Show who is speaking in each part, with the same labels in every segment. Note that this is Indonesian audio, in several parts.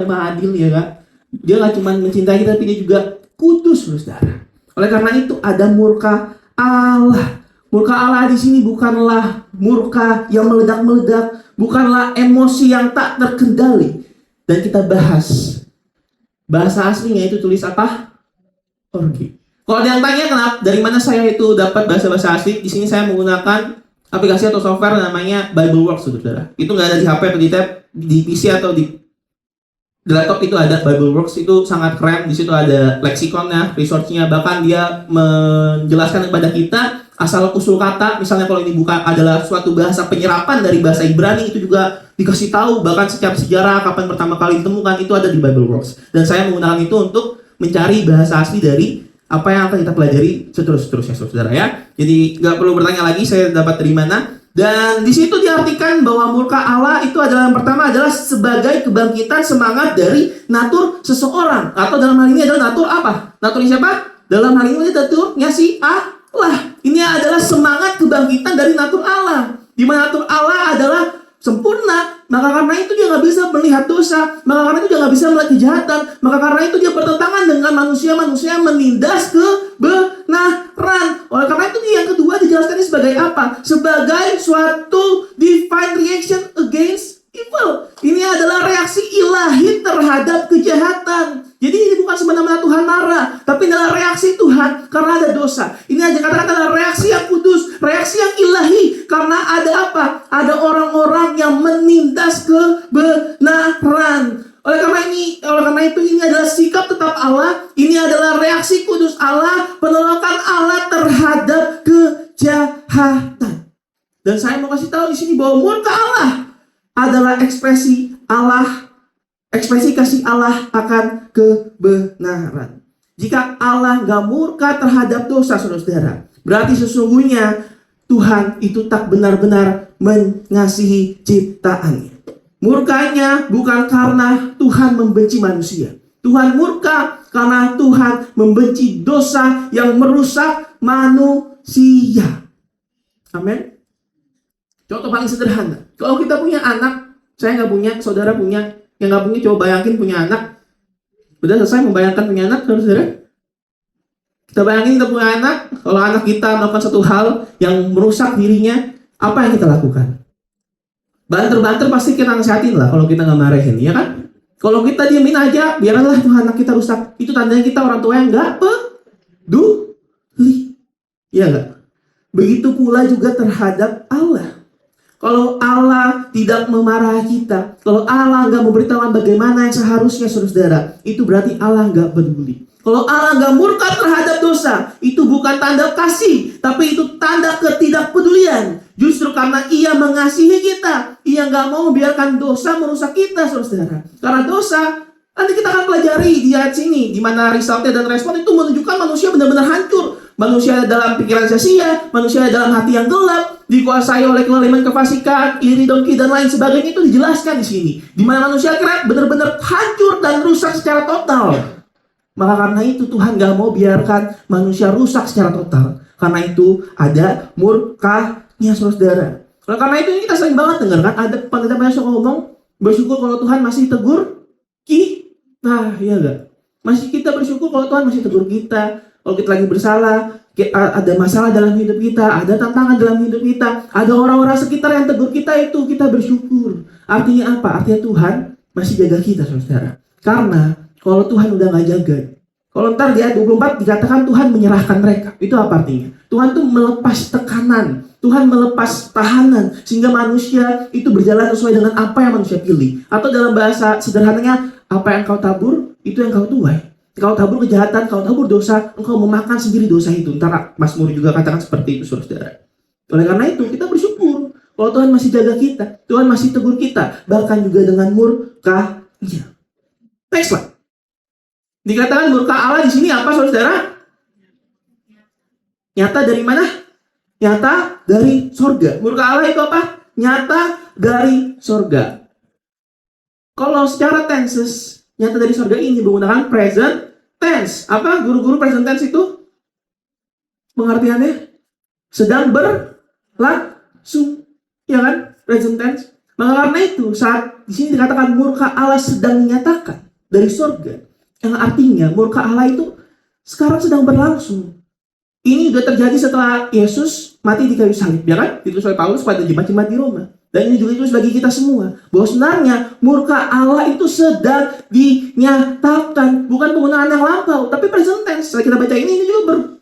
Speaker 1: Maha adil ya Kak. Dia gak cuma mencintai kita, tapi dia juga kudus, saudara. Oleh karena itu ada murka Allah. Murka Allah di sini bukanlah murka yang meledak-meledak, bukanlah emosi yang tak terkendali. Dan kita bahas bahasa aslinya itu tulis apa? Orgi. Kalau ada yang tanya kenapa dari mana saya itu dapat bahasa-bahasa asli, di sini saya menggunakan aplikasi atau software namanya Bibleworks, saudara. Itu nggak ada di HP atau di tab, di PC atau di laptop itu ada Bibleworks, itu sangat keren. Di situ ada leksikonnya, resource-nya, bahkan dia menjelaskan kepada kita asal usul kata. Misalnya kalau ini bukan adalah suatu bahasa penyerapan dari bahasa Ibrani, itu juga dikasih tahu. Bahkan secara sejarah kapan pertama kali ditemukan itu ada di Bibleworks. Dan saya menggunakan itu untuk mencari bahasa asli dari apa yang akan kita pelajari seterusnya, saudara ya. Jadi nggak perlu bertanya lagi saya dapat dari mana. Dan di situ diartikan bahwa murka Allah itu adalah yang pertama adalah sebagai kebangkitan semangat dari natur seseorang, atau dalam hal ini adalah natur apa? Naturnya siapa? Dalam hal ini naturnya si Allah. Ini adalah semangat kebangkitan dari natur Allah. Di mana natur Allah adalah sempurna, maka karena itu dia nggak bisa melihat dosa, maka karena itu dia nggak bisa melihat kejahatan, maka karena itu dia bertentangan dengan manusia-manusia yang menindas kebenaran. Oleh karena itu yang kedua dijelaskan ini sebagai apa? Sebagai suatu divine reaction against evil. Ini adalah reaksi ilahi terhadap kejahatan. Jadi ini bukan semena-mena Tuhan marah, tapi adalah reaksi Tuhan karena ada dosa. Ini aja katakan adalah reaksi yang kudus, reaksi yang ilahi karena ada apa? Ada orang-orang yang menindas kebenaran. Oleh karena itu ini adalah sikap tetap Allah. Ini adalah reaksi kudus Allah, penolakan Allah terhadap kejahatan. Dan saya mau kasih tahu di sini bahwa murka Allah adalah ekspresi Allah, ekspresi kasih Allah akan kebenaran. Jika Allah gak murka terhadap dosa, saudara, berarti sesungguhnya Tuhan itu tak benar-benar mengasihi ciptaannya. Murkanya bukan karena Tuhan membenci manusia. Tuhan murka karena Tuhan membenci dosa yang merusak manusia. Amin. Contoh paling sederhana. Kalau kita punya anak, saya nggak punya, saudara punya, yang nggak punya coba bayangin punya anak. Udah selesai membayangkan punya anak, saudara? Kita bayangin kita punya anak, kalau anak kita melakukan satu hal yang merusak dirinya, apa yang kita lakukan? Banter-banter pasti kita nasihatin lah kalau kita nggak marahin, ya kan? Kalau kita diemin aja, biarlah tuh anak kita rusak. Itu tandanya kita orang tua yang nggak peduli. Iya nggak? Begitu pula juga terhadap Allah. Kalau Allah tidak memarahi kita, kalau Allah nggak memberitahukan bagaimana yang seharusnya, saudara, itu berarti Allah nggak peduli. Kalau Allah nggak murka terhadap dosa, itu bukan tanda kasih, tapi itu tanda ketidakpedulian. Justru karena Ia mengasihi kita, Ia nggak mau membiarkan dosa merusak kita, saudara. Karena dosa, nanti kita akan pelajari di ayat sini, di mana resultnya dan respon itu menunjukkan manusia benar-benar hancur. Manusia dalam pikiran sia-sia, manusia dalam hati yang gelap, dikuasai oleh kezaliman, kefasikan, iri, dengki, dan lain sebagainya. Itu dijelaskan di sini, di mana manusia akhirnya benar-benar hancur dan rusak secara total. Maka karena itu Tuhan gak mau biarkan manusia rusak secara total. Karena itu ada murkanya, saudara. Nah, karena itu kita sering banget dengar kan, ada pendeta banyak yang ngomong bersyukur kalau Tuhan masih tegur kita, ya gak? Masih kita bersyukur kalau Tuhan masih tegur kita. Kalau kita lagi bersalah, ada masalah dalam hidup kita, ada tantangan dalam hidup kita, ada orang-orang sekitar yang tegur kita, itu kita bersyukur. Artinya apa? Artinya Tuhan masih jaga kita, saudara. Karena kalau Tuhan udah gak jaga, kalau ntar di ayat 24 dikatakan Tuhan menyerahkan mereka. Itu apa artinya? Tuhan tuh melepas tekanan, Tuhan melepas tahanan, sehingga manusia itu berjalan sesuai dengan apa yang manusia pilih. Atau dalam bahasa sederhananya, apa yang kau tabur, itu yang kau tuai. Kau tabur kejahatan, kau tabur dosa, engkau memakan sendiri dosa itu. Ntar Mazmur juga katakan seperti itu, saudara. Oleh karena itu, kita bersyukur kalau Tuhan masih jaga kita, Tuhan masih tegur kita, bahkan juga dengan murka-Nya. Next slide. Dikatakan murka Allah di sini apa, saudara? Nyata dari mana? Nyata dari sorga. Murka Allah itu apa? Nyata dari sorga. Kalau secara tenses, nyata dari sorga ini menggunakan present tense. Apa guru-guru present tense itu? Pengertiannya sedang berlangsung, ya kan? Present tense. Maka karena itu saat di sini dikatakan murka Allah sedang dinyatakan dari surga, yang artinya murka Allah itu sekarang sedang berlangsung. Ini juga terjadi setelah Yesus mati di kayu salib, ya kan? Ditulis oleh Paulus pada jemaat-jemaat di Roma. Dan ini juga ditulis bagi kita semua, bahwa sebenarnya murka Allah itu sedang dinyatakan, bukan penggunaan yang lampau, tapi present tense. Setelah kita baca ini juga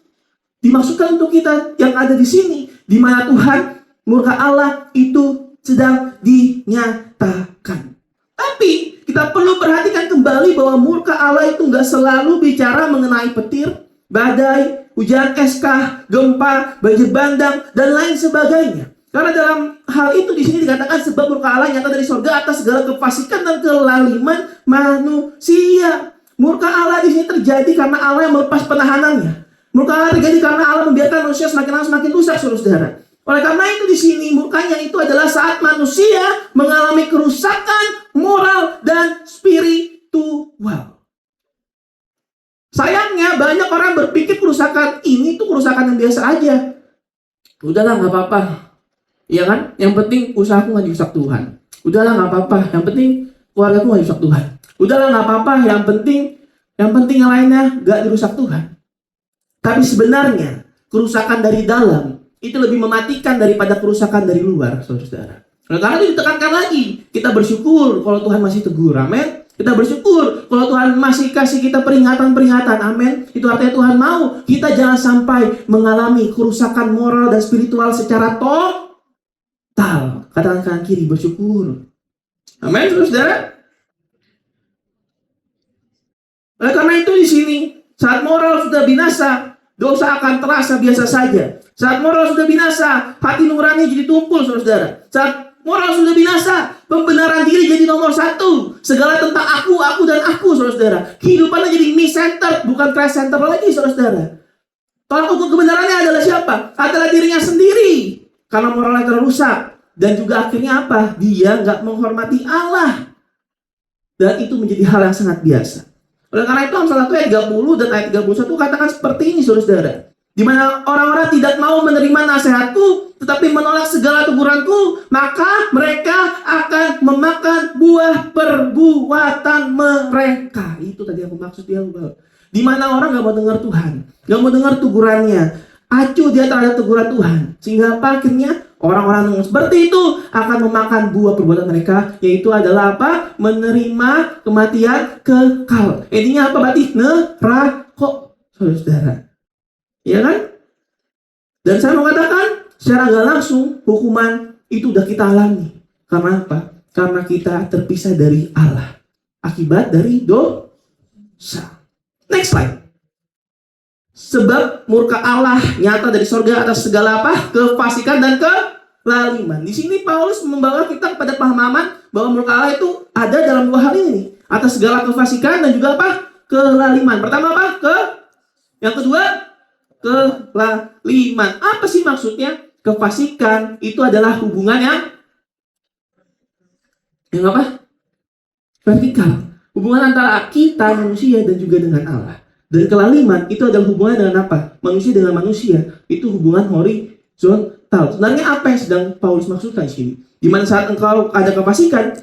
Speaker 1: dimaksudkan untuk kita yang ada di sini, di mana Tuhan murka Allah itu sedang dinyatakan. Tapi kita perlu perhatikan kembali bahwa murka Allah itu nggak selalu bicara mengenai petir, badai, hujan es kah, gempa, banjir bandang, dan lain sebagainya. Karena dalam hal itu di sini dikatakan sebab murka Allah nyata dari sorga atas segala kefasikan dan kelaliman manusia. Murka Allah di sini terjadi karena Allah yang melepas penahanannya. Murka Allah terjadi karena Allah membiarkan manusia semakin lama semakin rusak, saudara. Oleh karena itu di sini murkanya itu adalah saat manusia mengalami kerusakan moral dan spiritual. Sayangnya banyak orang berpikir kerusakan ini tuh kerusakan yang biasa aja. Udahlah nggak apa-apa, ya kan? Yang penting usahaku nggak dirusak Tuhan. Udahlah nggak apa-apa, yang penting keluargaku nggak dirusak Tuhan. Udahlah nggak apa-apa, yang penting yang lainnya nggak dirusak Tuhan. Tapi sebenarnya kerusakan dari dalam itu lebih mematikan daripada kerusakan dari luar, saudara-saudara. Nah, karena itu ditekankan lagi, kita bersyukur kalau Tuhan masih tegur, amin. Kita bersyukur kalau Tuhan masih kasih kita peringatan-peringatan, amin. Itu artinya Tuhan mau kita jangan sampai mengalami kerusakan moral dan spiritual secara total. Katakan kanan kiri, bersyukur, amin, saudara. Oleh karena itu di sini, saat moral sudah binasa, dosa akan terasa biasa saja. Saat moral sudah binasa, hati nurani jadi tumpul, saudara. Saat moral sudah binasa, pembenaran diri jadi nomor satu. Segala tentang aku, dan aku, saudara. Kehidupannya jadi me-centered, bukan Christ-centered lagi, saudara. Tolak ukur kebenarannya adalah siapa? Adalah dirinya sendiri. Karena moralnya terusak. Dan juga akhirnya apa? Dia nggak menghormati Allah. Dan itu menjadi hal yang sangat biasa. Oleh karena itu Amsal 1 ayat 30 dan ayat 31 katakan seperti ini, saudara. Di mana orang-orang tidak mau menerima nasihatku, tetapi menolak segala teguranku, maka mereka akan memakan buah perbuatan mereka. Itu tadi aku maksud dia. Di mana orang gak mau dengar Tuhan, gak mau dengar tegurannya, acuh dia terhadap teguran Tuhan, sehingga akhirnya orang-orang yang seperti itu akan memakan buah perbuatan mereka, yaitu adalah apa? Menerima kematian kekal. Intinya apa berarti? Neraka, saudara. Ya kan? Dan saya mau katakan secara gak langsung hukuman itu udah kita alami. Karena apa? Karena kita terpisah dari Allah akibat dari dosa. Next slide. Sebab murka Allah nyata dari sorga atas segala apa? Kefasikan dan kelaliman. Di sini Paulus membawa kita kepada pemahaman bahwa murka Allah itu ada dalam dua hal ini, atas segala kefasikan dan juga apa? Kelaliman. Pertama apa? Yang kedua, kelaliman. Apa sih maksudnya? Kefasikan itu adalah hubungan yang apa? Vertikal. Hubungan antara kita manusia dan juga dengan Allah. Dan kelaliman itu adalah hubungan dengan apa? Manusia dengan manusia. Itu hubungan horizontal. Sebenarnya apa yang sedang Paulus maksudkan di sini? Di mana saat engkau ada kefasikan,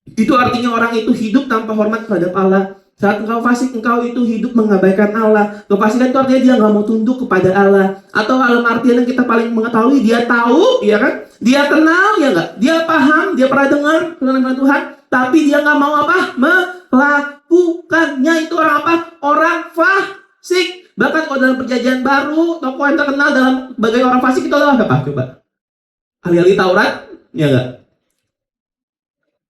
Speaker 1: itu artinya orang itu hidup tanpa hormat terhadap Allah. Saat engkau fasik, engkau itu hidup mengabaikan Allah. Kefasikan itu artinya dia nggak mau tunduk kepada Allah. Atau dalam artian yang kita paling mengetahui, dia tahu, ya kan? Dia kenal, ya nggak? Dia paham, dia pernah dengar firman Tuhan, tapi dia nggak mau apa? Melakukannya. Itu orang apa? Orang fasik. Bahkan kalau dalam perjanjian baru, tokoh yang terkenal dalam sebagai orang fasik itu adalah apa? Coba. Ahli-ahli Taurat, ya nggak?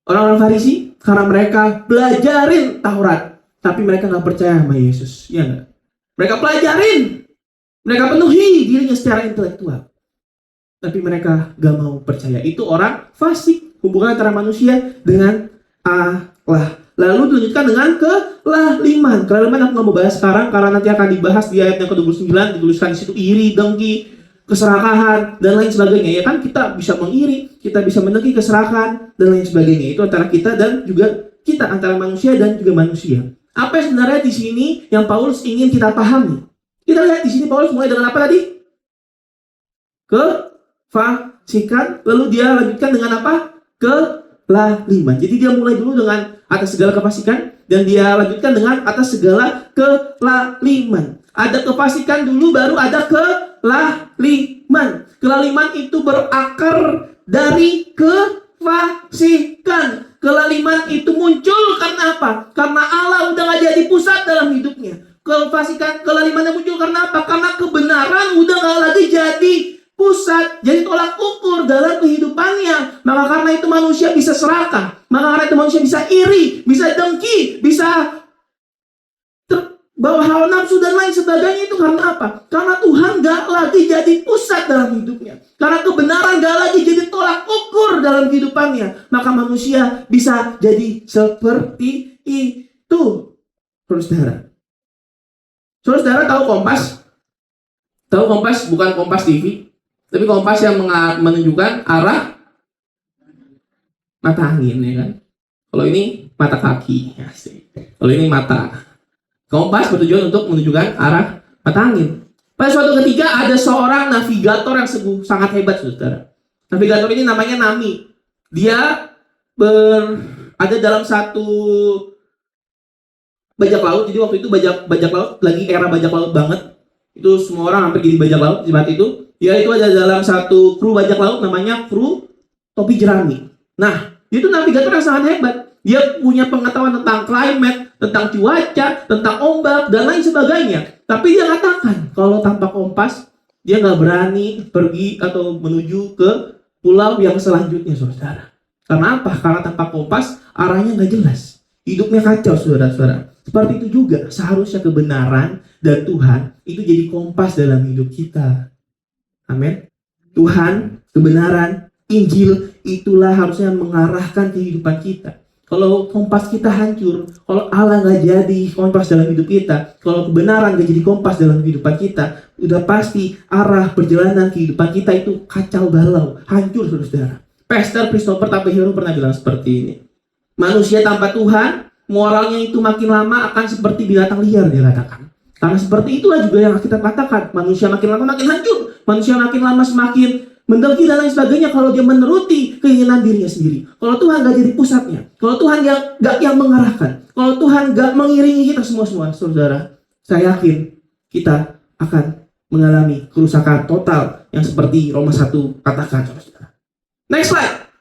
Speaker 1: Orang-orang Farisi, karena mereka belajarin Taurat, tapi mereka nggak percaya sama Yesus, ya nggak? Mereka pelajarin, mereka penuhi dirinya secara intelektual, tapi mereka nggak mau percaya. Itu orang fasik, hubungan antara manusia dengan Allah. Lalu dilanjutkan dengan kelaliman. Kelaliman aku nggak mau bahas sekarang karena nanti akan dibahas di ayat yang ke-29. Dituliskan di situ iri, dengki, keserakahan, dan lain sebagainya. Ya kan, kita bisa mengiri, kita bisa mendengki, keserakahan, dan lain sebagainya. Itu antara kita dan juga kita, antara manusia dan juga manusia. Apa yang sebenarnya di sini yang Paulus ingin kita pahami? Kita lihat di sini Paulus mulai dengan apa tadi? Kefasikan, lalu dia lanjutkan dengan apa? kelaliman. Jadi dia mulai dulu dengan atas segala kefasikan, dan dia lanjutkan dengan atas segala kelaliman. Ada kefasikan dulu, baru ada kelaliman. Kelaliman itu berakar dari kefasikan. Kelaliman itu muncul karena apa? Karena Allah udah gak jadi pusat dalam hidupnya. Kefasikan, kelaliman yang muncul karena apa? Karena kebenaran udah gak lagi jadi pusat, jadi tolak ukur dalam kehidupannya. Maka karena itu manusia bisa serakah. Maka karena itu manusia bisa iri, bisa dengki, bisa terbawa hawa nafsu dan lain sebagainya. Itu karena apa? Karena Tuhan gak lagi jadi pusat dalam hidupnya. Karena kebenaran gak lagi jadi tolak ukur dalam kehidupannya. Maka manusia bisa jadi seperti itu. Saudara, saudara tahu Kompas? Tahu Kompas? Bukan Kompas TV, tapi kompas yang menunjukkan arah mata angin, ya kan? Kalau ini mata kaki, asik. Kalau ini mata. Kompas bertujuan untuk menunjukkan arah mata angin. Pada suatu ketika ada seorang navigator yang sangat hebat, saudara. Navigator ini namanya Nami. Dia ada dalam satu bajak laut. Jadi waktu itu bajak laut lagi era bajak laut banget. Itu semua orang hampir jadi bajak laut di saat itu. Dia itu ada dalam satu kru bajak laut namanya kru topi jerami. Nah, dia itu navigator yang sangat hebat. Dia punya pengetahuan tentang climate, tentang cuaca, tentang ombak, dan lain sebagainya. Tapi dia katakan, kalau tanpa kompas, dia nggak berani pergi atau menuju ke pulau yang selanjutnya, saudara. Karena apa? Karena tanpa kompas, arahnya nggak jelas. Hidupnya kacau, saudara-saudara. Seperti itu juga, seharusnya kebenaran dan Tuhan itu jadi kompas dalam hidup kita. Amin. Tuhan, kebenaran, Injil, itulah harusnya mengarahkan kehidupan kita. Kalau kompas kita hancur, kalau Allah nggak jadi kompas dalam hidup kita, kalau kebenaran nggak jadi kompas dalam kehidupan kita, udah pasti arah perjalanan kehidupan kita itu kacau balau, hancur, saudara. Pastor Christopher Tapehero pernah bilang seperti ini. Manusia tanpa Tuhan, moralnya itu makin lama akan seperti binatang liar, dia katakan. Karena seperti itulah juga yang kita katakan. Manusia makin lama makin hancur. Manusia makin lama semakin mendengki dan lain sebagainya kalau dia menuruti keinginan dirinya sendiri. Kalau Tuhan gak jadi pusatnya. Kalau Tuhan gak yang mengarahkan. Kalau Tuhan gak mengiringi kita semua-semua, saudara. Saya yakin kita akan mengalami kerusakan total yang seperti Roma 1 katakan, saudara. Next slide.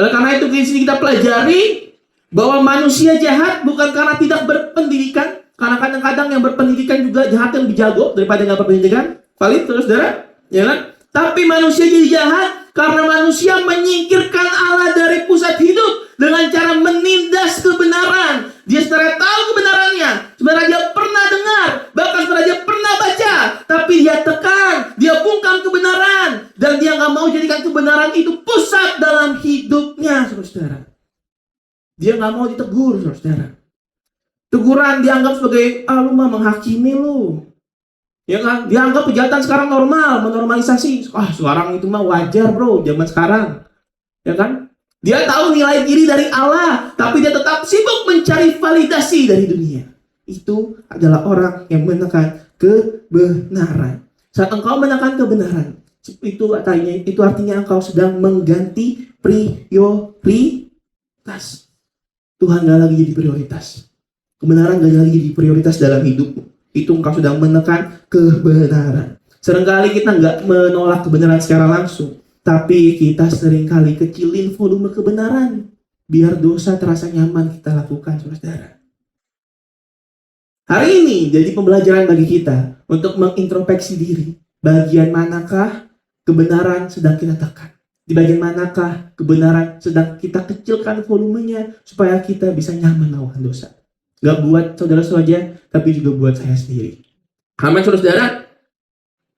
Speaker 1: Oleh karena itu kita pelajari bahwa manusia jahat bukan karena tidak berpendidikan. Karena kadang-kadang yang berpendidikan juga jahat yang lebih jago daripada yang gak berpendidikan. Valid, saudara? Ya kan? Tapi manusia jadi jahat karena manusia menyingkirkan Allah dari pusat hidup dengan cara menindas kebenaran. Dia sebenarnya tahu kebenarannya, sebenarnya dia pernah dengar, bahkan sebenarnya dia pernah baca, tapi dia tekan, dia bungkam kebenaran, dan dia gak mau jadikan kebenaran itu pusat dalam hidupnya, saudara. Dia gak mau ditegur, saudara. Teguran dianggap sebagai, lu mah menghakimi lu. Ya kan? Dianggap kejahatan sekarang normal, menormalisasi. Sekarang itu mah wajar, bro, zaman sekarang. Ya kan? Dia tahu nilai diri dari Allah, tapi dia tetap sibuk mencari validasi dari dunia. Itu adalah orang yang menekan kebenaran. Saat engkau menekan kebenaran, itu artinya engkau sedang mengganti prioritas. Tuhan gak lagi jadi prioritas. Kebenaran gak lagi jadi prioritas dalam hidupmu. Itu engkau sedang menekan kebenaran. Seringkali kita gak menolak kebenaran secara langsung, tapi kita seringkali kecilin volume kebenaran biar dosa terasa nyaman kita lakukan, saudara. Hari ini jadi pembelajaran bagi kita untuk mengintrospeksi diri. Bagian manakah kebenaran sedang kita tekan? Di bagian manakah kebenaran sedang kita kecilkan volumenya supaya kita bisa nyaman melawan dosa? Gak buat saudara saja, tapi juga buat saya sendiri. Amin, saudara.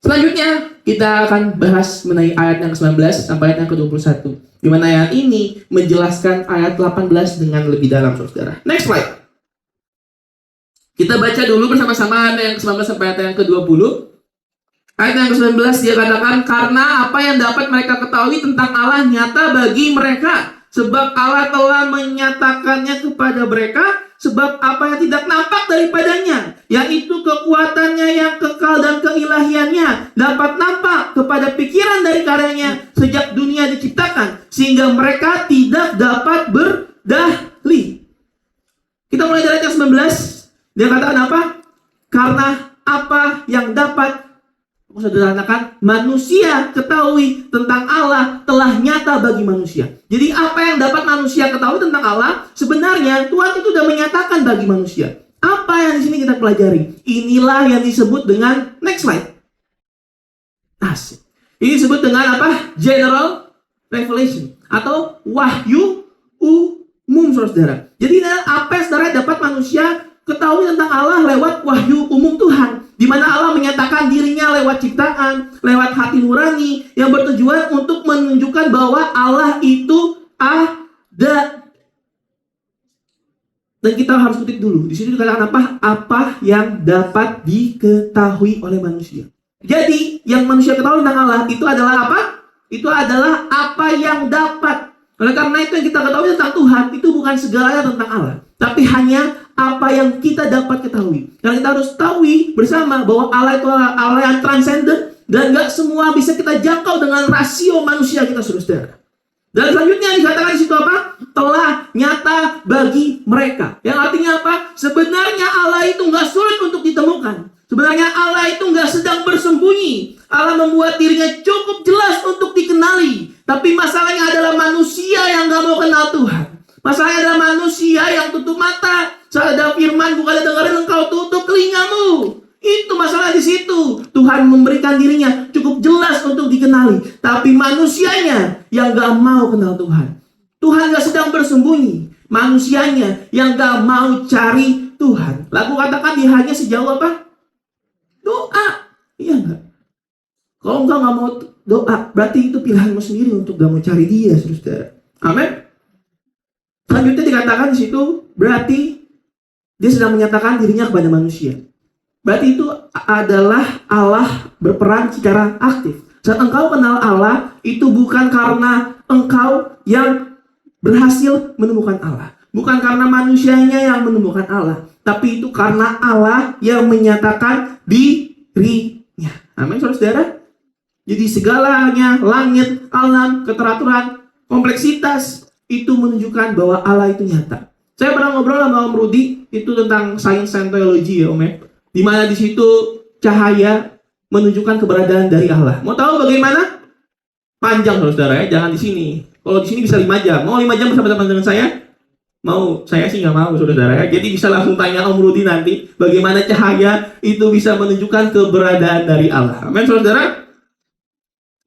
Speaker 1: Selanjutnya, kita akan bahas mengenai ayat yang ke-19 sampai ayat yang ke-21. Di mana ayat ini menjelaskan ayat 18 dengan lebih dalam, saudara. Next slide. Kita baca dulu bersama-sama ayat yang ke-19 sampai ayat yang ke-20. Ayat yang ke-19 dia katakan, karena apa yang dapat mereka ketahui tentang Allah nyata bagi mereka. Sebab Allah telah menyatakannya kepada mereka, sebab apa yang tidak nampak daripadanya, yaitu kekuatannya yang kekal dan keilahiannya, dapat nampak kepada pikiran dari karyanya sejak dunia diciptakan, sehingga mereka tidak dapat berdahli. Kita mulai dari ayat 19. Dia katakan apa? Karena apa yang dapat sederhanakan manusia ketahui tentang Allah telah nyata bagi manusia. Jadi apa yang dapat manusia ketahui tentang Allah, sebenarnya Tuhan itu sudah menyatakan bagi manusia. Apa yang di sini kita pelajari? Inilah yang disebut dengan, next slide. Asik. Ini disebut dengan apa? General revelation atau wahyu umum, saudara. Jadi apa yang saudara dapat manusia ketahui tentang Allah lewat wahyu umum Tuhan, di mana Allah menyatakan dirinya lewat ciptaan, lewat hati nurani yang bertujuan untuk menunjukkan bahwa Allah itu ada. Dan kita harus kutip dulu. Di sini dikatakan apa? Apa yang dapat diketahui oleh manusia. Jadi yang manusia ketahui tentang Allah itu adalah apa? Itu adalah apa yang dapat. Oleh karena itu yang kita ketahui tentang Tuhan itu bukan segalanya tentang Allah, tapi hanya apa yang kita dapat ketahui. Dan kita harus tahu bersama bahwa Allah itu Allah yang transenden, dan gak semua bisa kita jangkau dengan rasio manusia kita, saudara. Dan selanjutnya dikatakan di situ apa? Telah nyata bagi mereka. Yang artinya apa? Sebenarnya Allah itu gak sulit untuk ditemukan. Sebenarnya Allah itu gak sedang bersembunyi. Allah membuat dirinya cukup jelas untuk dikenali. Tapi masalahnya adalah manusia yang gak mau kenal Tuhan. Masalahnya adalah manusia yang tutup mata. Saat ada firman, bukan dengerin, engkau tutup telingamu. Itu masalah di situ. Tuhan memberikan dirinya cukup jelas untuk dikenali, tapi manusianya yang gak mau kenal Tuhan. Tuhan gak sedang bersembunyi, manusianya yang gak mau cari Tuhan. Lalu katakan dia hanya sejauh apa? Doa. Iya gak? Kalau engkau gak mau doa, berarti itu pilihanmu sendiri untuk gak mau cari dia, saudara. Amin. Selanjutnya dikatakan di situ, berarti dia sedang menyatakan dirinya kepada manusia. Berarti itu adalah Allah berperan secara aktif. Saat engkau kenal Allah, itu bukan karena engkau yang berhasil menemukan Allah. Bukan karena manusianya yang menemukan Allah. Tapi itu karena Allah yang menyatakan dirinya. Amin, saudara. Jadi segalanya, langit, alam, keteraturan, kompleksitas, itu menunjukkan bahwa Allah itu nyata. Saya pernah ngobrol sama Om Rudi itu tentang science and theology ya Om ya. Di mana di situ cahaya menunjukkan keberadaan dari Allah. Mau tahu bagaimana? Panjang saudara ya, jangan di sini. Kalau di sini bisa 5 jam. Mau 5 jam bersama-sama dengan saya? Mau, saya sih nggak mau saudara ya. Jadi bisa langsung tanya Om Rudi nanti bagaimana cahaya itu bisa menunjukkan keberadaan dari Allah. Amin saudara.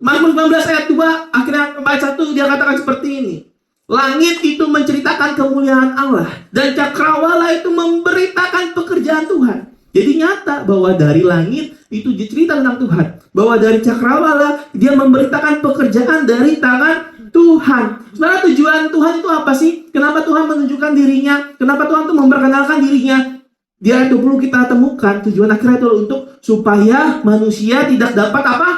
Speaker 1: Mazmur 19 ayat 2 akhirnya ayat 1 dia katakan seperti ini. Langit itu menceritakan kemuliaan Allah, dan cakrawala itu memberitakan pekerjaan Tuhan. Jadi nyata bahwa dari langit itu dicerita tentang Tuhan, bahwa dari cakrawala dia memberitakan pekerjaan dari tangan Tuhan. Sebenarnya tujuan Tuhan itu apa sih? Kenapa Tuhan menunjukkan dirinya? Kenapa Tuhan itu memperkenalkan dirinya? Di ayat 20 kita temukan tujuan akhirnya itu untuk supaya manusia tidak dapat apa?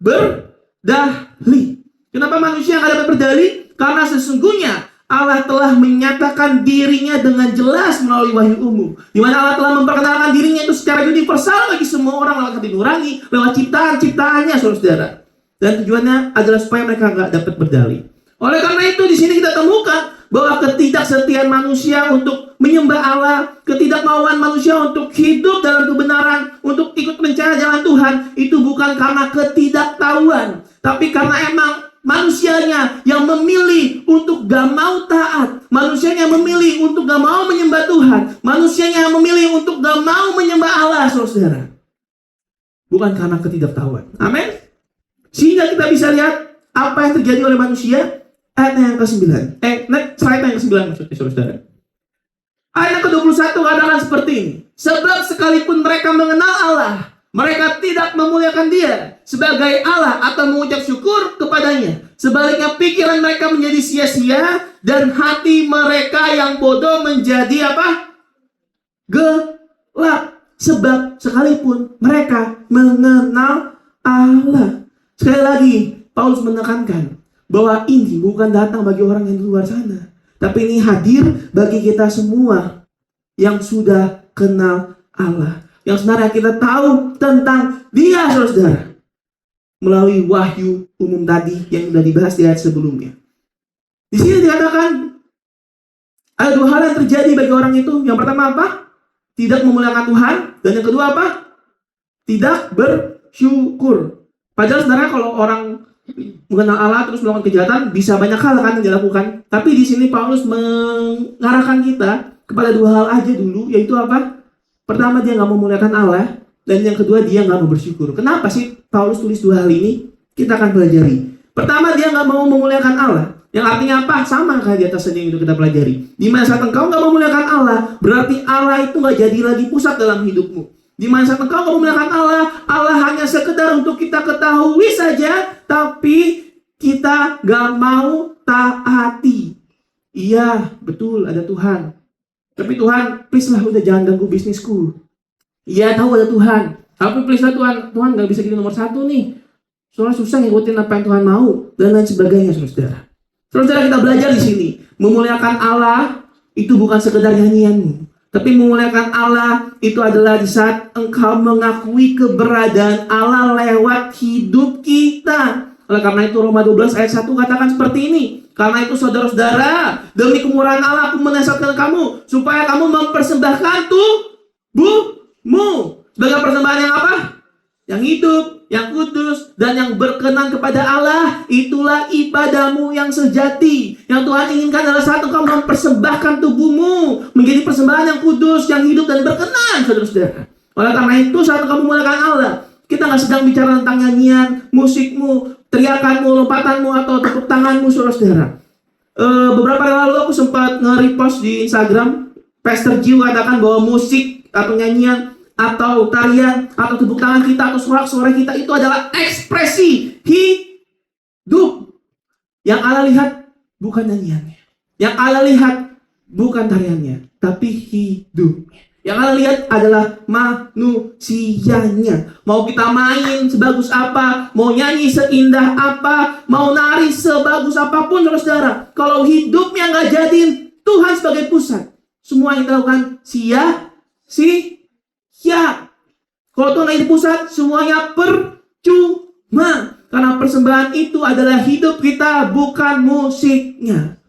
Speaker 1: Berdahli. Kenapa manusia nggak dapat berdahli? Karena sesungguhnya Allah telah menyatakan dirinya dengan jelas melalui wahyu umum. Di mana Allah telah memperkenalkan dirinya itu secara universal bagi semua orang lewat hati nurani, lewat ciptaan-ciptaannya, saudara. Dan tujuannya adalah supaya mereka nggak dapat berdalih. Oleh karena itu di sini kita temukan bahwa ketidaksetiaan manusia untuk menyembah Allah, ketidakmauan manusia untuk hidup dalam kebenaran, untuk ikut mencari jalan Tuhan, itu bukan karena ketidaktahuan, tapi karena emang manusianya yang memilih untuk gak mau taat. Manusianya yang memilih untuk gak mau menyembah Tuhan. Manusianya yang memilih untuk gak mau menyembah Allah, saudara. Bukan karena ketidaktahuan. Amin. Sehingga kita bisa lihat apa yang terjadi oleh manusia. Ayat yang ke-9. Slide yang ke-9 maksudnya, saudara. Ayat yang ke-21 katakan seperti ini. Sebab sekalipun mereka mengenal Allah, mereka tidak memuliakan Dia sebagai Allah atau mengucap syukur kepadanya. Sebaliknya pikiran mereka menjadi sia-sia dan hati mereka yang bodoh menjadi apa? Gelap. Sebab sekalipun mereka mengenal Allah. Sekali lagi Paulus menekankan bahwa ini bukan datang bagi orang yang di luar sana, tapi ini hadir bagi kita semua yang sudah kenal Allah, yang sebenarnya kita tahu tentang Dia, saudara, melalui wahyu umum tadi yang sudah dibahas di ayat sebelumnya. Di sini dikatakan ada dua hal yang terjadi bagi orang itu. Yang pertama apa? Tidak memuliakan Tuhan. Dan yang kedua apa? Tidak bersyukur. Padahal sebenarnya kalau orang mengenal Allah terus melakukan kejahatan, bisa banyak hal kan yang dilakukan. Tapi di sini Paulus mengarahkan kita kepada dua hal aja dulu, yaitu apa? Pertama, dia nggak memuliakan Allah. Dan yang kedua, dia nggak mau bersyukur. Kenapa sih Paulus tulis dua hal ini? Kita akan pelajari. Pertama, dia nggak mau memuliakan Allah. Yang artinya apa? Sama kayak di atas saja yang itu kita pelajari. Di mana saat engkau nggak memuliakan Allah, berarti Allah itu nggak jadi lagi pusat dalam hidupmu. Di mana saat engkau nggak memuliakan Allah, Allah hanya sekedar untuk kita ketahui saja, tapi kita nggak mau taati. Iya, betul, ada Tuhan. Tapi Tuhan, please lah, udah jangan ganggu bisnisku. Iya, tahu ada Tuhan. Tapi please lah Tuhan, Tuhan nggak bisa jadi nomor satu nih. Soalnya susah ngikutin apa yang Tuhan mau dan lain sebagainya, saudara. Saudara, kita belajar di sini, memuliakan Allah itu bukan sekedar nyanyianmu, tapi memuliakan Allah itu adalah di saat engkau mengakui keberadaan Allah lewat hidup kita. Oleh karena itu Roma 12 ayat 1 katakan seperti ini. Karena itu saudara-saudara, demi kemurahan Allah aku menasihatkan kamu supaya kamu mempersembahkan tubuhmu sebagai persembahan yang apa? Yang hidup, yang kudus, dan yang berkenan kepada Allah. Itulah ibadahmu yang sejati. Yang Tuhan inginkan adalah saat engkau mempersembahkan tubuhmu menjadi persembahan yang kudus, yang hidup, dan berkenan, saudara-saudara. Oleh karena itu saat engkau memuliakan Allah, kita nggak sedang bicara tentang nyanyian, musikmu, teriakanmu, lompatanmu, atau tepuk tanganmu, saudara-saudara. Beberapa hari lalu aku sempat nge-repost di Instagram, Pastor Jiu katakan bahwa musik atau nyanyian atau tarian atau tepuk tangan kita atau sorak-sorai kita itu adalah ekspresi hidup. Yang Allah lihat bukan nyanyiannya, yang Allah lihat bukan tariannya, tapi hidupnya. Yang Allah lihat adalah manusianya. Mau kita main sebagus apa, mau nyanyi seindah apa, mau nari sebagus apapun, saudara, kalau hidupnya nggak jadiin Tuhan sebagai pusat, semua yang dilakukan sia-sia. Kalau Tuhan lagi di pusat, semuanya percuma. Karena persembahan itu adalah hidup kita, bukan musiknya.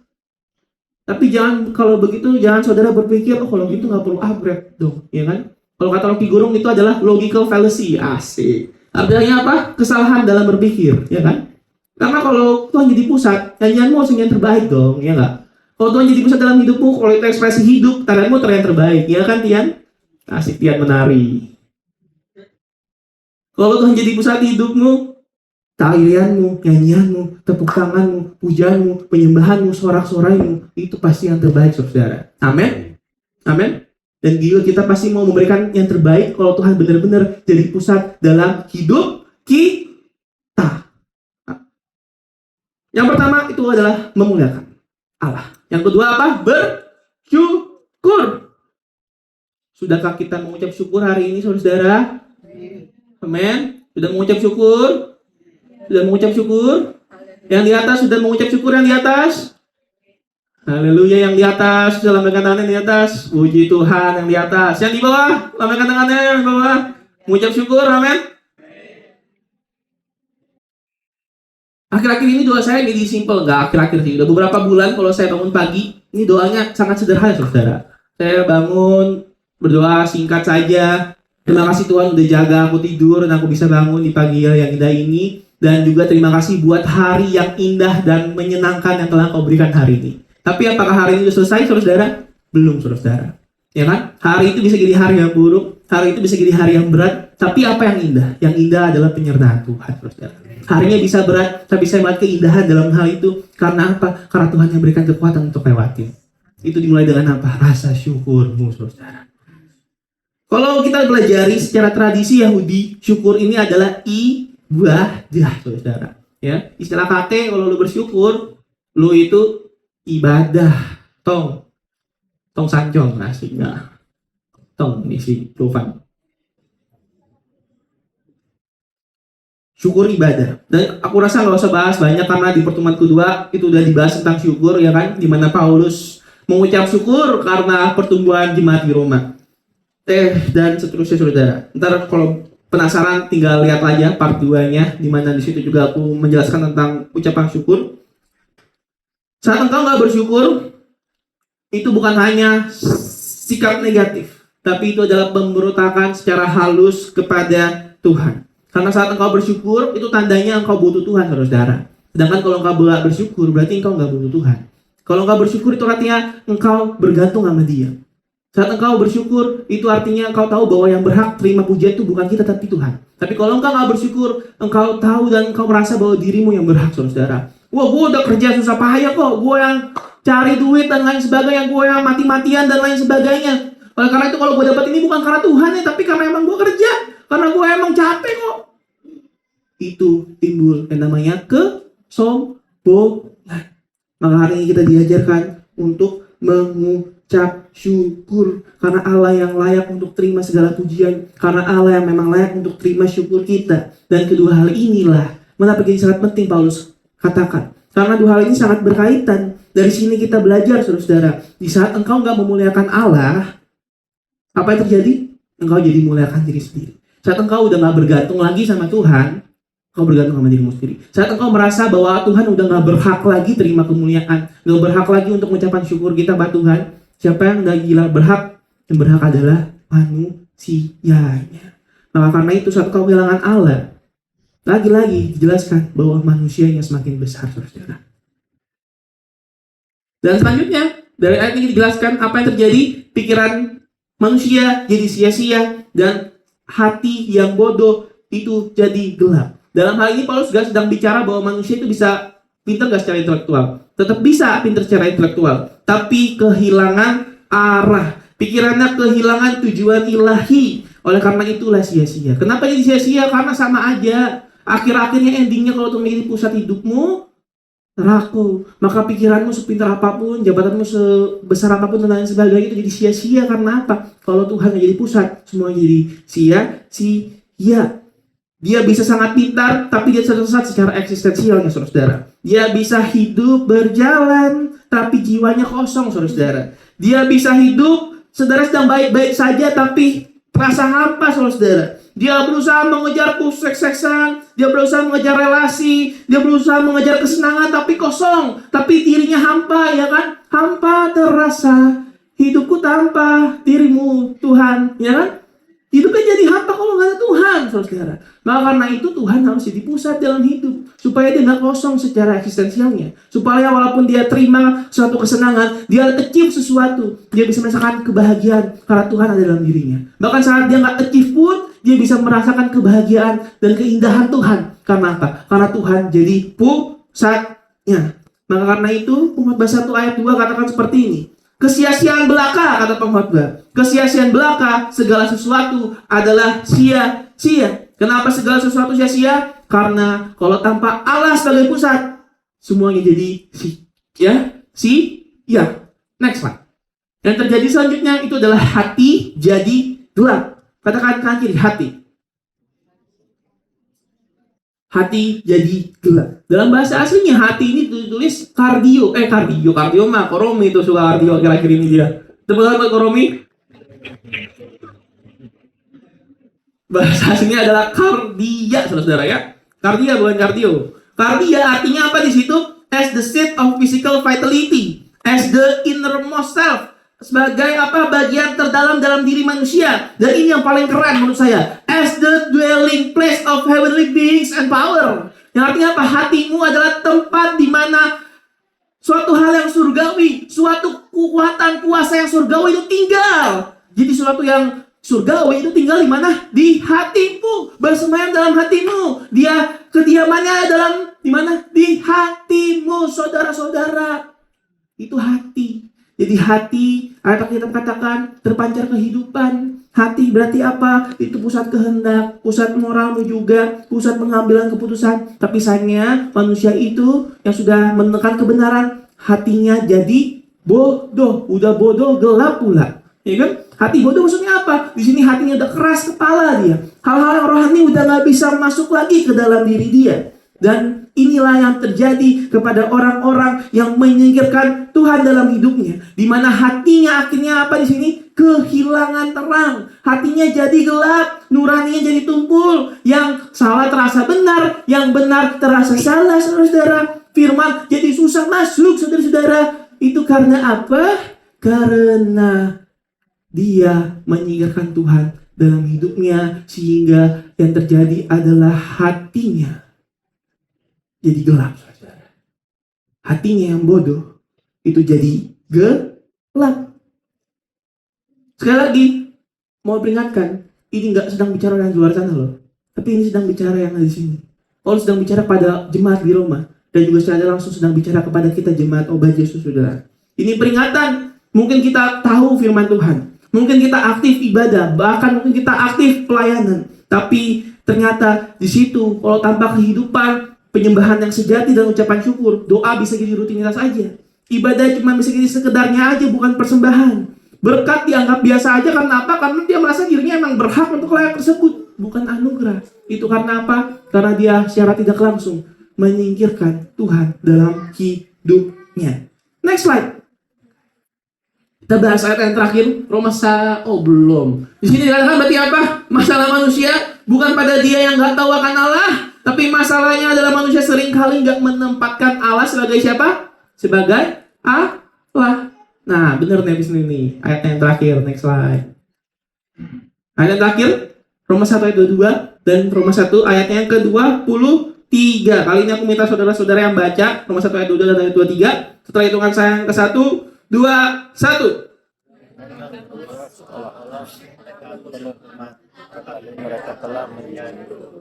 Speaker 1: Tapi jangan, kalau begitu jangan saudara berpikir, oh kalau gitu nggak perlu upgrade dong, ya kan? Kalau kata Rocky Gerung itu adalah logical fallacy, asik. Artinya apa? Kesalahan dalam berpikir, ya kan? Karena kalau Tuhan jadi pusat, nyanyianmu harus yang terbaik dong, ya nggak? Kalau Tuhan jadi pusat dalam hidupmu, kalau itu ekspresi hidup, tarianmu tarian terbaik, ya kan Tian? Asik Tian menari. Kalau Tuhan jadi pusat hidupmu, tarianmu, nyanyianmu, tepuk tanganmu, pujaanmu, penyembahanmu, sorak-soraimu, itu pasti yang terbaik, saudara. Amin. Amin. Dan juga kita pasti mau memberikan yang terbaik kalau Tuhan benar-benar jadi pusat dalam hidup kita. Yang pertama itu adalah memuliakan Allah. Yang kedua apa? Bersyukur. Sudahkah kita mengucap syukur hari ini, saudara? Amin. Sudah mengucap syukur? Sudah mengucap syukur? Yang di atas sudah mengucap syukur yang di atas? Haleluya, yang di atas sudah lambaikan tangannya di atas. Puji Tuhan yang di atas. Yang di bawah, lambaikan tangannya yang di bawah. Mengucap syukur, amin. Akhir-akhir ini doa saya jadi simple, enggak akhir-akhir sih. Udah beberapa bulan kalau saya bangun pagi, ini doanya sangat sederhana, saudara. Saya bangun, berdoa singkat saja. Terima kasih Tuhan udah jaga aku tidur dan aku bisa bangun di pagi yang indah ini. Dan juga terima kasih buat hari yang indah dan menyenangkan yang telah kau berikan hari ini. Tapi apakah hari ini sudah selesai, saudara? Belum, saudara. Ya kan? Hari itu bisa jadi hari yang buruk, hari itu bisa jadi hari yang berat. Tapi apa yang indah? Yang indah adalah penyertaan Tuhan, saudara. Harinya bisa berat, tapi saya melihat keindahan dalam hal itu. Karena apa? Karena Tuhan yang berikan kekuatan untuk lewatin. Itu dimulai dengan apa? Rasa syukurmu, saudara. Kalau kita pelajari secara tradisi Yahudi, syukur ini adalah ibadah, saudara. Ya, istilah KT kalau lu bersyukur, lu itu ibadah. Tong sancong nasi enggak. Tong isi Tovan. syukur ibadah. Dan aku rasa nggak usah bahas banyak karena di pertemuan kedua itu udah dibahas tentang syukur, ya kan, dimana Paulus mengucap syukur karena pertumbuhan jemaat di Roma. Dan seterusnya saudara. Ntar kalau penasaran tinggal lihat aja part 2-nya, dimana di situ juga aku menjelaskan tentang ucapan syukur. Saat engkau nggak bersyukur, itu bukan hanya sikap negatif, tapi itu adalah pemberontakan secara halus kepada Tuhan. Karena saat engkau bersyukur, itu tandanya engkau butuh Tuhan, saudara. Sedangkan kalau engkau nggak bersyukur, berarti engkau nggak butuh Tuhan. Kalau engkau bersyukur, itu artinya engkau bergantung sama Dia. Saat engkau bersyukur, itu artinya engkau tahu bahwa yang berhak terima pujian itu bukan kita, tapi Tuhan. Tapi kalau engkau nggak bersyukur, engkau tahu dan engkau merasa bahwa dirimu yang berhak, saudara. Wah, gue udah kerja susah payah kok, gue yang cari duit dan lain sebagainya, gue yang mati-matian dan lain sebagainya. Oleh karena itu kalau gue dapat ini bukan karena Tuhan ya, tapi karena emang gue kerja, karena gue emang capek kok. Itu timbul yang namanya kesombongan. Maka hari ini kita diajarkan untuk mengucap syukur, karena Allah yang layak untuk terima segala pujian, karena Allah yang memang layak untuk terima syukur kita. Dan kedua hal inilah mengapa jadi sangat penting Paulus katakan, karena dua hal ini sangat berkaitan. Dari sini kita belajar, saudara, di saat engkau nggak memuliakan Allah, apa yang terjadi? Engkau jadi memuliakan diri sendiri. Saat engkau udah nggak bergantung lagi sama Tuhan, engkau bergantung sama dirimu sendiri. Saat engkau merasa bahwa Tuhan udah nggak berhak lagi terima kemuliaan, nggak berhak lagi untuk mengucapkan syukur kita pada Tuhan, siapa yang udah gila berhak? Yang berhak adalah manusianya. Maka karena itu saat engkau kehilangan Allah, lagi-lagi dijelaskan bahwa manusianya semakin besar, saudara. Dan selanjutnya, dari ayat ini dijelaskan apa yang terjadi. Pikiran manusia jadi sia-sia dan hati yang bodoh itu jadi gelap. Dalam hal ini Paulus juga sedang bicara bahwa manusia itu bisa pintar gak secara intelektual. Tetap bisa pintar secara intelektual, tapi kehilangan arah. Pikirannya kehilangan tujuan ilahi. Oleh karena itulah sia-sia. Kenapa jadi sia-sia? Karena sama aja. Akhir-akhirnya endingnya kalau itu menjadi pusat hidupmu, neraka. Maka pikiranmu sepintar apapun, jabatanmu sebesar apapun dan lain sebagainya itu jadi sia-sia. Karena apa? Kalau Tuhan yang jadi pusat, semua jadi sia-sia. Dia bisa sangat pintar, tapi dia tersesat secara eksistensialnya, saudara. Dia bisa hidup berjalan, tapi jiwanya kosong, saudara. Dia bisa hidup, saudara sedang baik-baik saja, tapi terasa hampa, saudara. Dia berusaha mengejar suksesan, dia berusaha mengejar relasi, dia berusaha mengejar kesenangan, tapi kosong. Tapi dirinya hampa, ya kan? Hampa terasa. Hidupku tanpa dirimu, Tuhan, ya kan? Hidupnya jadi hampa kalau nggak ada Tuhan, saudara. Maka karena itu Tuhan harus jadi pusat dalam hidup, supaya dia nggak kosong secara eksistensialnya. Supaya walaupun dia terima suatu kesenangan, dia achieve sesuatu, dia bisa merasakan kebahagiaan karena Tuhan ada dalam dirinya. Bahkan saat dia nggak achieve pun, dia bisa merasakan kebahagiaan dan keindahan Tuhan. Karena apa? Karena Tuhan jadi pusatnya. Maka karena itu Pengkhotbah 1 ayat 2 katakan seperti ini. Kesia-siaan belaka, kata pengkhotbah. Kesia-siaan belaka, segala sesuatu sia-sia. Kenapa segala sesuatu sia-sia? Karena kalau tanpa Allah sebagai pusat, semuanya jadi sia. Next slide. Yang terjadi selanjutnya itu adalah hati jadi gelap. Katakan kanan kiri, hati. Hati jadi gelap. Dalam bahasa aslinya hati ini ditulis kardio mah Koromi itu suka kardio kira-kira ini dia. Tepuk tangan buat Koromi. Bahasa aslinya adalah kardia, saudara ya. Kardia bukan kardio. Kardia artinya apa di situ? As the state of physical vitality, as the innermost self. Sebagai apa? Bagian terdalam dalam diri manusia. Dan ini yang paling keren menurut saya. As the dwelling place of heavenly beings and power. Yang artinya apa? Hatimu adalah tempat di mana suatu hal yang surgawi, suatu kekuatan kuasa yang surgawi itu tinggal. Jadi suatu yang surgawi itu tinggal di mana? Di hatimu, bersemayam dalam hatimu. Dia kediamannya dalam di mana? Di hatimu, saudara-saudara. Itu hati. Jadi hati, ayat Alkitab katakan terpancar kehidupan. Hati berarti apa? Itu pusat kehendak, pusat moralmu juga, pusat pengambilan keputusan. Tapi sayangnya manusia itu yang sudah menekan kebenaran, hatinya jadi bodoh. Udah bodoh, gelap pula. Ya kan? Hati bodoh maksudnya apa? Di sini hatinya udah keras kepala dia. Hal-hal yang rohani udah nggak bisa masuk lagi ke dalam diri dia. Dan inilah yang terjadi kepada orang-orang yang menyingkirkan Tuhan dalam hidupnya. Di mana hatinya akhirnya apa di sini? Kehilangan terang. Hatinya jadi gelap, nuraninya jadi tumpul. Yang salah terasa benar, yang benar terasa salah, saudara-saudara. Firman jadi susah masuk, saudara-saudara. Itu karena apa? Karena dia menyingkirkan Tuhan dalam hidupnya, sehingga yang terjadi adalah hatinya jadi gelap, saudara. Hatinya yang bodoh itu jadi gelap. Sekali lagi mau peringatkan, ini nggak sedang bicara yang di luar sana loh, tapi ini sedang bicara yang ada di sini. Paulus sedang bicara pada jemaat di Roma, dan juga secara langsung sedang bicara kepada kita jemaat Obat Yesus, saudara. Ini peringatan. Mungkin kita tahu firman Tuhan, mungkin kita aktif ibadah, bahkan mungkin kita aktif pelayanan, tapi ternyata di situ kalau tanpa kehidupan penyembahan yang sejati dan ucapan syukur, doa bisa jadi rutinitas aja. Ibadah cuma bisa jadi sekedarnya aja, bukan persembahan. Berkat dianggap biasa aja karena apa? Karena dia merasa dirinya emang berhak untuk layak tersebut, bukan anugerah. Itu karena apa? Karena dia secara tidak langsung menyingkirkan Tuhan dalam hidupnya. Next slide. Kita bahas ayat yang terakhir, Roma belum. Di sini dikatakan berarti apa? Masalah manusia bukan pada dia yang nggak tahu akan Allah, tapi masalahnya adalah manusia seringkali nggak menempatkan Allah sebagai siapa? Sebagai Allah. Nah, benar nih abis ini ayat yang terakhir, next slide. Ayat yang terakhir, Roma 1 ayat 22 dan Roma 1 ayatnya yang ke-23. Kali ini aku minta saudara-saudara yang baca Roma 1 ayat 22 dan ayat 23. Setelah hitungan saya yang ke-1, 2, 1.
Speaker 2: Mereka telah menyanyikan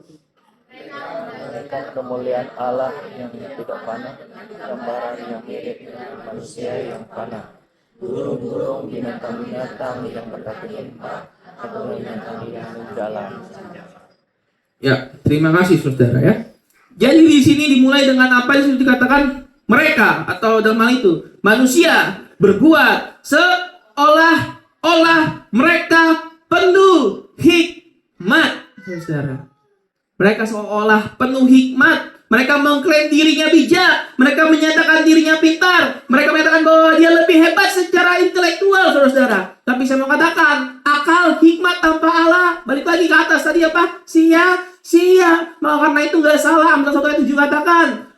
Speaker 2: kemuliaan Allah yang tidak fana, gambaran yang mirip manusia yang fana, burung-burung, binatang-binatang yang berkaki empat, atau binatang yang dalam.
Speaker 1: Ya, terima kasih saudara ya. Jadi di sini dimulai dengan apa yang dikatakan mereka, atau dalam hal itu manusia berbuat seolah-olah mereka penuh hikmat, saudara. Mereka seolah penuh hikmat. Mereka mengklaim dirinya bijak. Mereka menyatakan dirinya pintar. Mereka menyatakan bahwa dia lebih hebat secara intelektual, saudara. Tapi saya mau katakan, akal hikmat tanpa Allah, balik lagi ke atas tadi apa? Sia-sia. Maka karena itu gak salah. Amsal 1 ayat 7 katakan,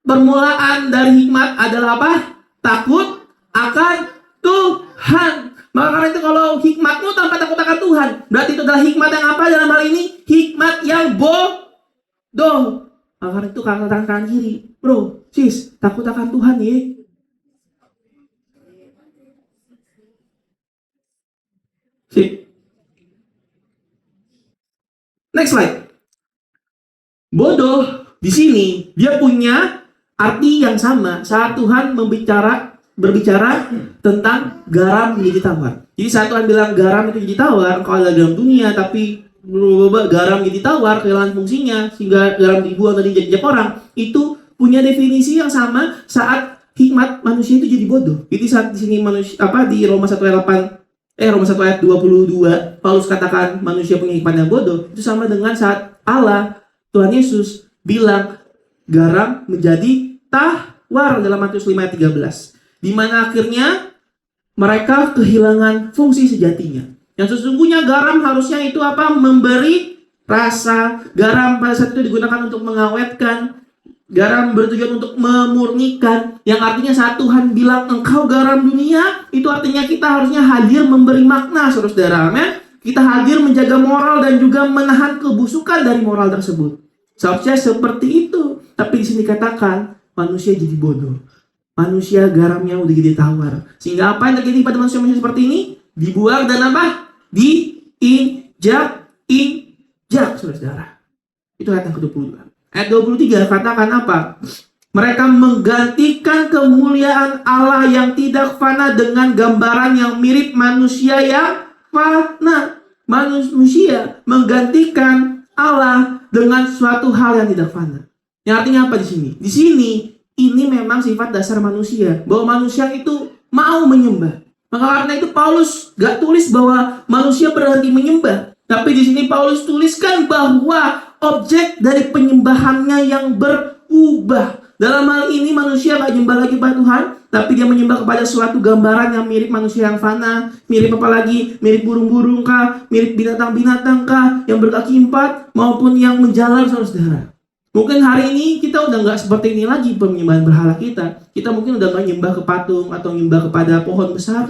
Speaker 1: permulaan dari hikmat adalah apa? Takut akan Tuhan. Maka karena itu kalau hikmatmu tanpa takut akan Tuhan, berarti itu adalah hikmat yang apa dalam hal ini? Hikmat yang bodoh. Maka karena itu katakan kanan kiri, bro, sis, takut akan Tuhan ya. Sip. Next slide. Bodoh di sini dia punya arti yang sama saat Tuhan berbicara tentang garam menjadi tawar. Jadi saat Tuhan bilang garam itu jadi tawar, kalau ada dalam dunia tapi garam jadi tawar, kehilangan fungsinya sehingga garam dibuang dan dijajak orang, itu punya definisi yang sama saat hikmat manusia itu jadi bodoh. Jadi saat di sini manusia di Roma 1 ayat 8 Roma 1 ayat 22 Paulus katakan manusia punya hikmat yang bodoh, itu sama dengan saat Allah Tuhan Yesus bilang garam menjadi tawar dalam Matius 5 ayat 13. Di mana akhirnya mereka kehilangan fungsi sejatinya. Yang sesungguhnya garam harusnya itu apa? Memberi rasa. Garam pada saat itu digunakan untuk mengawetkan. Garam bertujuan untuk memurnikan. Yang artinya saat Tuhan bilang engkau garam dunia, itu artinya kita harusnya hadir memberi makna, saudara-saudara. Amin. Kita hadir menjaga moral dan juga menahan kebusukan dari moral tersebut. Seharusnya seperti itu. Tapi di sini dikatakan manusia jadi bodoh. Manusia garamnya udah jadi tawar. Sehingga apa yang terjadi pada manusia-manusia seperti ini? Dibuang dan apa? Diinjak, saudara-saudara. Itu ayat yang ke-22. Ayat 23 katakan apa? Mereka menggantikan kemuliaan Allah yang tidak fana dengan gambaran yang mirip manusia yang fana. Manusia menggantikan Allah dengan suatu hal yang tidak fana. Yang artinya apa di sini? Di sini ini memang sifat dasar manusia, bahwa manusia itu mau menyembah. Maka karena itu Paulus gak tulis bahwa manusia berhenti menyembah. Tapi di sini Paulus tuliskan bahwa objek dari penyembahannya yang berubah. Dalam hal ini manusia gak menyembah lagi pada Tuhan, tapi dia menyembah kepada suatu gambaran yang mirip manusia yang fana. Mirip apa lagi? Mirip burung-burung kah? Mirip binatang-binatang kah? Yang berkaki 4 maupun yang menjalar, saudara-saudara. Mungkin hari ini kita udah nggak seperti ini lagi penyembahan berhala kita. Kita mungkin udah nggak nyembah ke patung atau nyembah kepada pohon besar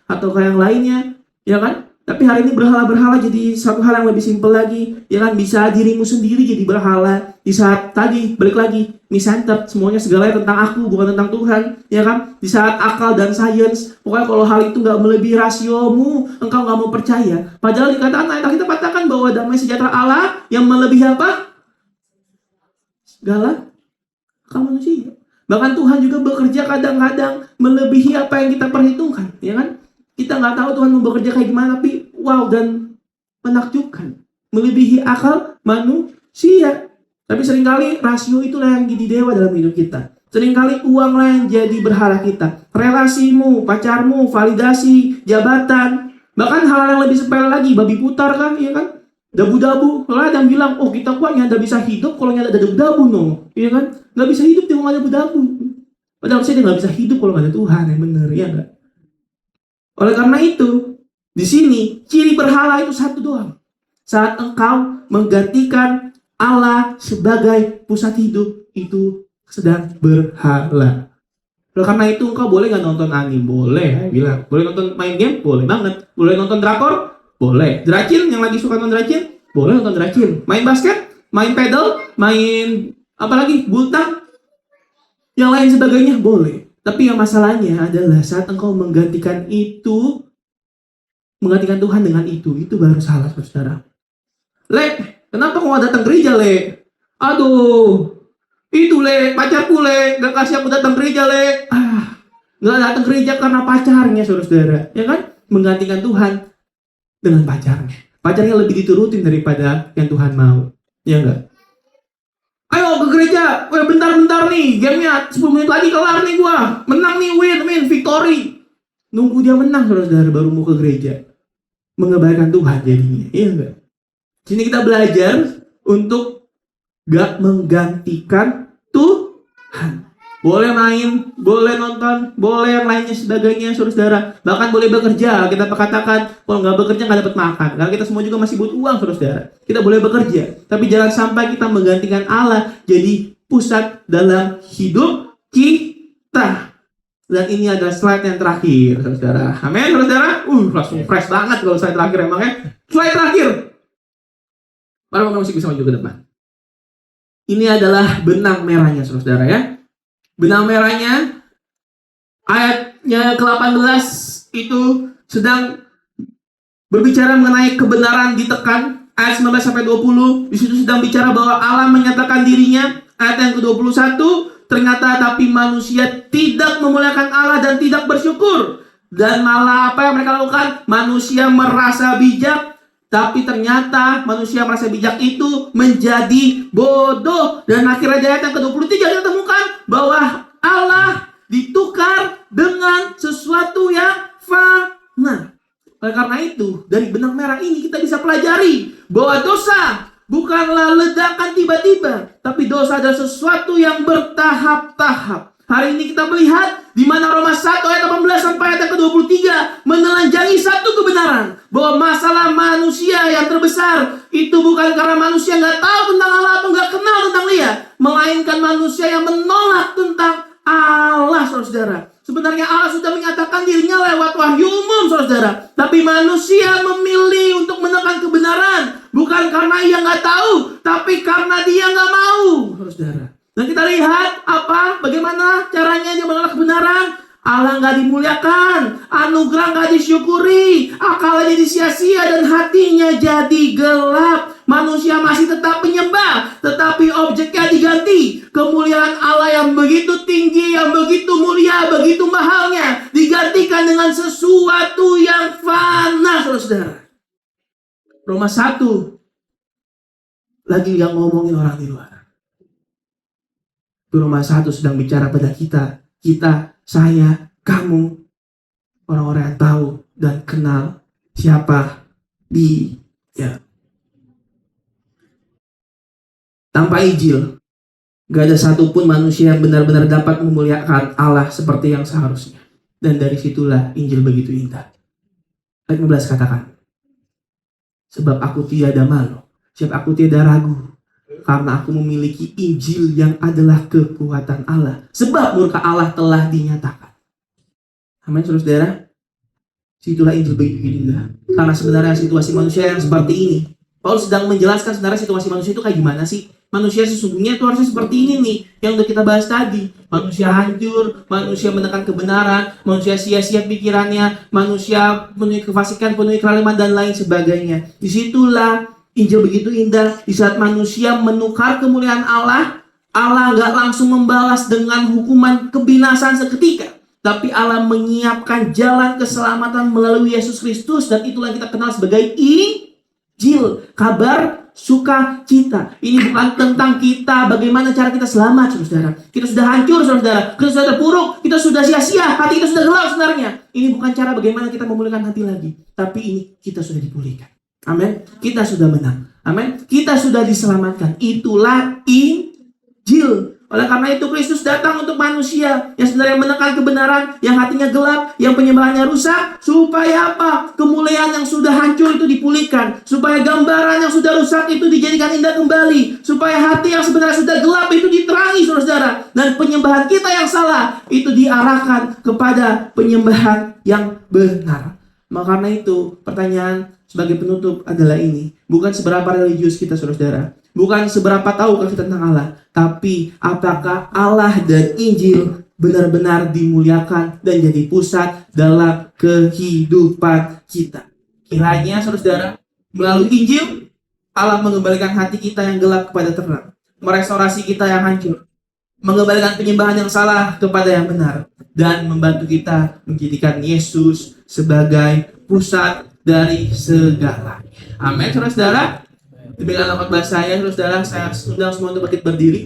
Speaker 1: atau kayak yang lainnya, ya kan? Tapi hari ini berhala-berhala jadi satu hal yang lebih simpel lagi, ya kan? Bisa dirimu sendiri jadi berhala. Di saat tadi balik lagi, misantet, semuanya segalanya tentang aku bukan tentang Tuhan, ya kan? Di saat akal dan sains, pokoknya kalau hal itu nggak melebihi rasiomu, engkau nggak mau percaya. Padahal dikatakan ayat kita katakan bahwa damai sejahtera Allah yang melebihi apa? Segala akal manusia. Bahkan Tuhan juga bekerja kadang-kadang melebihi apa yang kita perhitungkan, ya kan? Kita nggak tahu Tuhan mau bekerja kayak gimana, tapi wow dan menakjubkan, melebihi akal manusia. Tapi seringkali rasio itulah yang jadi dewa dalam hidup kita. Seringkali uanglah yang jadi berhala kita. Relasimu, pacarmu, validasi, jabatan, bahkan hal yang lebih sepele lagi, babi putar kan, ya kan? Dabu-dabu, kalau ada yang bilang, oh kita kuat nggak bisa hidup kalau nggak ada dabu-dabu, no, iya kan? Nggak bisa hidup kalau nggak ada dabu-dabu. Padahal saya nggak bisa hidup kalau nggak ada Tuhan, yang benar, ya nggak? Oleh karena itu, di sini ciri berhala itu satu doang. Saat engkau menggantikan Allah sebagai pusat hidup, itu sedang berhala. Oleh karena itu engkau boleh nggak nonton anime? Boleh, saya bilang. Boleh nonton main game? Boleh banget. Boleh nonton drakor? Boleh. Dracin, yang lagi suka nonton Dracin? Boleh nonton Dracin. Main basket? Main pedal? Main apa lagi? Bultang? Yang lain sebagainya? Boleh. Tapi yang masalahnya adalah saat engkau menggantikan itu, menggantikan Tuhan dengan itu baru salah, saudara. Le, kenapa kau datang gereja, Le? Aduh, itu Le, pacarku Le, gak kasih aku datang gereja, Le. Gak datang gereja karena pacarnya, saudara, ya kan? Menggantikan Tuhan dengan pacarnya. Pacarnya lebih diturutin daripada yang Tuhan mau. Ya enggak? Ayo ke gereja. Bentar-bentar nih. Gamenya 10 menit lagi kelar nih gua. Menang nih, win, victory. Nunggu dia menang, saudara, baru mau ke gereja. Mengabaikan Tuhan jadinya. Iya enggak? Sini kita belajar untuk gak menggantikan Tuhan. Boleh main, boleh nonton, boleh yang lainnya sebagainya, saudara. Bahkan boleh bekerja. Kita katakan, kalau nggak bekerja nggak dapat makan. Karena kita semua juga masih butuh uang, saudara. Kita boleh bekerja, tapi jangan sampai kita menggantikan Allah jadi pusat dalam hidup kita. Dan ini adalah slide yang terakhir, saudara. Amin, saudara. Langsung fresh banget kalau slide terakhir emangnya. Slide terakhir. Baru kamu masih bisa maju ke depan. Ini adalah benang merahnya, saudara ya. Benang merahnya ayatnya ke-18 itu sedang berbicara mengenai kebenaran ditekan. Ayat 19 sampai 20 di situ sedang bicara bahwa Allah menyatakan dirinya. Ayat yang ke-21 ternyata tapi manusia tidak memuliakan Allah dan tidak bersyukur. Dan malah apa yang mereka lakukan? Manusia merasa bijak, tapi ternyata manusia merasa bijak itu menjadi bodoh. Dan akhirnya ayat yang ke-23 kita temukan bahwa Allah ditukar dengan sesuatu yang fana. Oleh karena itu, dari benang merah ini kita bisa pelajari bahwa dosa bukanlah ledakan tiba-tiba, tapi dosa adalah sesuatu yang bertahap-tahap. Hari ini kita melihat di mana Roma 1 ayat 18 sampai ayat ke-23 menelanjangi satu kebenaran bahwa masalah manusia yang terbesar itu bukan karena manusia nggak tahu tentang Allah atau nggak kenal tentang Dia, melainkan manusia yang menolak tentang Allah, saudara. Sebenarnya Allah sudah menyatakan dirinya lewat wahyu umum, saudara. Tapi manusia memilih untuk menekan kebenaran bukan karena ia nggak tahu, tapi karena dia nggak mau, saudara. Dan kita lihat bagaimana caranya dia menolak kebenaran. Allah nggak dimuliakan, anugerah nggak disyukuri, akalnya jadi sia-sia dan hatinya jadi gelap. Manusia masih tetap menyembah, tetapi objeknya diganti. Kemuliaan Allah yang begitu tinggi, yang begitu mulia, begitu mahalnya, digantikan dengan sesuatu yang fana, saudara. Roma 1 lagi nggak ngomongin orang di luar. Roma 1 sedang bicara pada kita, saya, kamu. orang-orang yang tahu dan kenal siapa Dia. Tanpa Injil, gak ada satupun manusia yang benar-benar dapat memuliakan Allah seperti yang seharusnya. Dan dari situlah Injil begitu indah. Ayat 15 katakan, sebab aku tiada malu, sebab aku tiada ragu, karena aku memiliki Injil yang adalah kekuatan Allah. Sebab murka Allah telah dinyatakan. Amin, saudara. Situlah Injil begitu indah. Karena sebenarnya situasi manusia yang seperti ini, Paulus sedang menjelaskan sebenarnya situasi manusia itu kayak gimana sih. Manusia sesungguhnya itu harusnya seperti ini nih, yang udah kita bahas tadi. Manusia hancur, manusia menekan kebenaran, manusia sia-sia pikirannya, manusia penuhi kefasikan, penuhi keraliman dan lain sebagainya. Disitulah Injil begitu indah. Di saat manusia menukar kemuliaan Allah, Allah gak langsung membalas dengan hukuman kebinasan seketika. Tapi Allah menyiapkan jalan keselamatan melalui Yesus Kristus. Dan itulah yang kita kenal sebagai Injil, kabar sukacita. Ini bukan tentang kita, bagaimana cara kita selamat, saudara. Kita sudah hancur, saudara. Kita sudah terpuruk, kita sudah sia-sia, hati kita sudah gelap sebenarnya. Ini bukan cara bagaimana kita memulihkan hati lagi. Tapi ini kita sudah dipulihkan. Amin. Kita sudah menang. Amin. Kita sudah diselamatkan. Itulah Injil. Oleh karena itu Kristus datang untuk manusia yang sebenarnya menekan kebenaran, yang hatinya gelap, yang penyembahannya rusak. Supaya apa? Kemuliaan yang sudah hancur itu dipulihkan. Supaya gambaran yang sudah rusak itu dijadikan indah kembali. Supaya hati yang sebenarnya sudah gelap itu diterangi, saudara. Dan penyembahan kita yang salah itu diarahkan kepada penyembahan yang benar. Maka karena itu pertanyaan sebagai penutup adalah ini. Bukan seberapa religius kita, saudara. Bukan seberapa tahukah kita tentang Allah. Tapi apakah Allah dan Injil benar-benar dimuliakan dan jadi pusat dalam kehidupan kita. Kiranya, saudara, melalui Injil, Allah mengembalikan hati kita yang gelap kepada terang. Merestorasi kita yang hancur. Mengembalikan penyembahan yang salah kepada yang benar. Dan membantu kita menjadikan Yesus sebagai pusat dari segalanya. Amin, saudara-saudara. Demikian khotbah saya, saudara. Saya undang semua untuk bangkit berdiri.